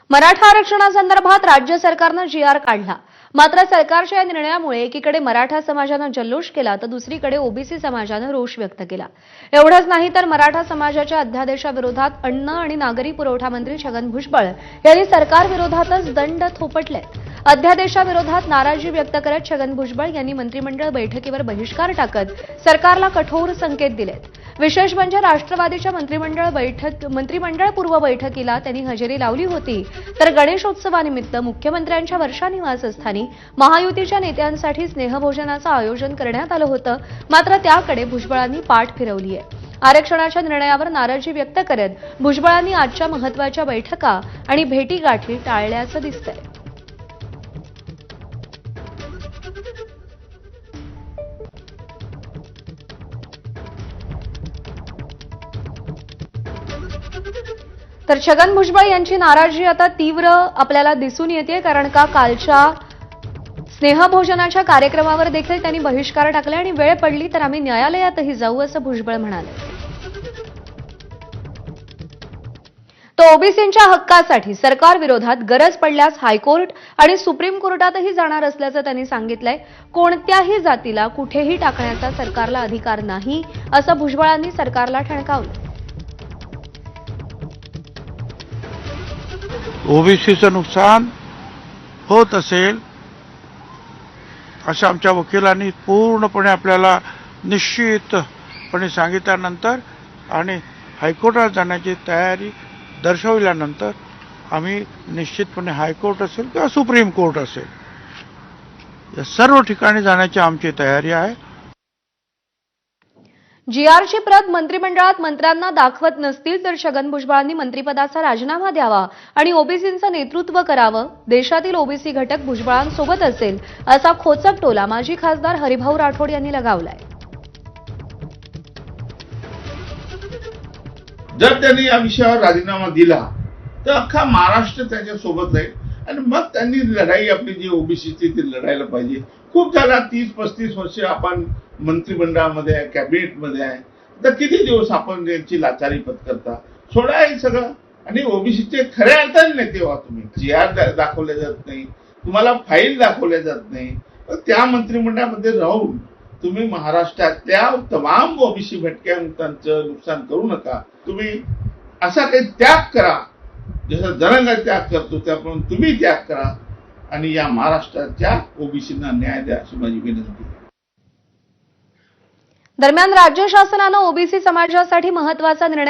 मराठा आरक्षणासंदर्भात राज्य सरकारनं जी.आर. काढला। मात्र सरकारच्या या निर्णयामुळे एकीकडे मराठा समाजानं जल्लोष केला तर दुसरीकडे ओबीसी समाजानं रोष व्यक्त केला। एवढंच नाही तर मराठा समाजाच्या अध्यादेशाविरोधात अन्न आणि नागरी पुरवठा मंत्री छगन भुजबळ यांनी सरकारविरोधातच दंड थोपटले। अध्यादेशाविरोधात नाराजी व्यक्त करत छगन भुजबळ यांनी मंत्रिमंडळ बैठकीवर बहिष्कार टाकत सरकारला कठोर संकेत दिलेत। विशेष म्हणजे राष्ट्रवादीच्या मंत्रिमंडळ पूर्व बैठकीला त्यांनी हजेरी लावली होती, तर गणेशोत्सवानिमित्त मुख्यमंत्र्यांच्या वर्षा निवासस्थानी महायुतीच्या नेत्यांसाठी स्नेहभोजनाचं आयोजन करण्यात आलं होतं। मात्र त्याकडे भुजबळांनी पाठ फिरवली आहे। आरक्षणाच्या निर्णयावर नाराजी व्यक्त करत भुजबळांनी आजच्या महत्त्वाच्या बैठका आणि भेटीगाठी टाळल्याचं दिसतंय। तर छगन भुजबळ यांची नाराजी आता तीव्र आपल्याला दिसून येते, कारण का कालच्या स्नेहभोजनाच्या कार्यक्रमावर देखील त्यांनी बहिष्कार टाकला आणि वेळ पडली तर आम्ही न्यायालयातही जाऊ असं भुजबळ म्हणाले। तो ओबीसींच्या हक्कासाठी सरकार विरोधात गरज पडल्यास हायकोर्ट आणि सुप्रीम कोर्टातही जाणार असल्याचं त्यांनी सांगितलंय। कोणत्याही जातीला कुठेही टाकण्याचा सरकारला अधिकार नाही असं भुजबळांनी सरकारला ठणकावलं। ओबीसीचं नुकसान होत असेल असं आमच्या वकिलांनी पूर्णपणे आपल्याला निश्चितपणे सांगितल्यानंतर आणि हायकोर्टात जाण्याची तयारी दर्शवल्यानंतर आम्ही निश्चितपणे हायकोर्ट असेल किंवा सुप्रीम कोर्ट असेल या सर्व ठिकाणी जाण्याची आमची तयारी आहे। जी.आर.ची प्रत मंत्रिमंडळात मंत्र्यांना दाखवत नसतील तर छगन भुजबळांनी मंत्रिपदाचा राजीनामा द्यावा आणि ओबीसींचं नेतृत्व करावं। देशातील ओबीसी घटक भुजबळांसोबत असेल असा खोचक टोला माजी खासदार हरिभाऊ राठोड यांनी लगावलाय। जर त्यांनी या विषयावर राजीनामा दिला तर अख्खा महाराष्ट्र त्याच्या सोबत राहील आणि मग त्यांनी लढाई आपली जी ओबीसीची ती लढायला पाहिजे। खूप झाला 30-35 वर्ष आपण मंत्रिमंडळामध्ये आहे, कॅबिनेटमध्ये आहे, तर किती दिवस आपण त्यांची लाचारी पत्करता। सोडा हे सगळं आणि ओबीसीचे खऱ्या अर्थाने नेते व्हा तुम्ही। जी.आर. दाखवले जात नाही, तुम्हाला फाईल दाखवल्या जात नाही, त्या मंत्रिमंडळामध्ये राहून तुम्ही महाराष्ट्रातल्या तमाम ओबीसी भटक्यांचं नुकसान करू नका। तुम्ही असा काही त्याग करा जसं जरंगा त्याग करतो त्याप्रमाणे तुम्ही त्याग करा आणि या महाराष्ट्राच्या ओबीसींना न्याय द्या अशी माझी विनंती आहे। दरम्यान राज्य शासनानं ओबीसी समाजासाठी महत्त्वाचा निर्णय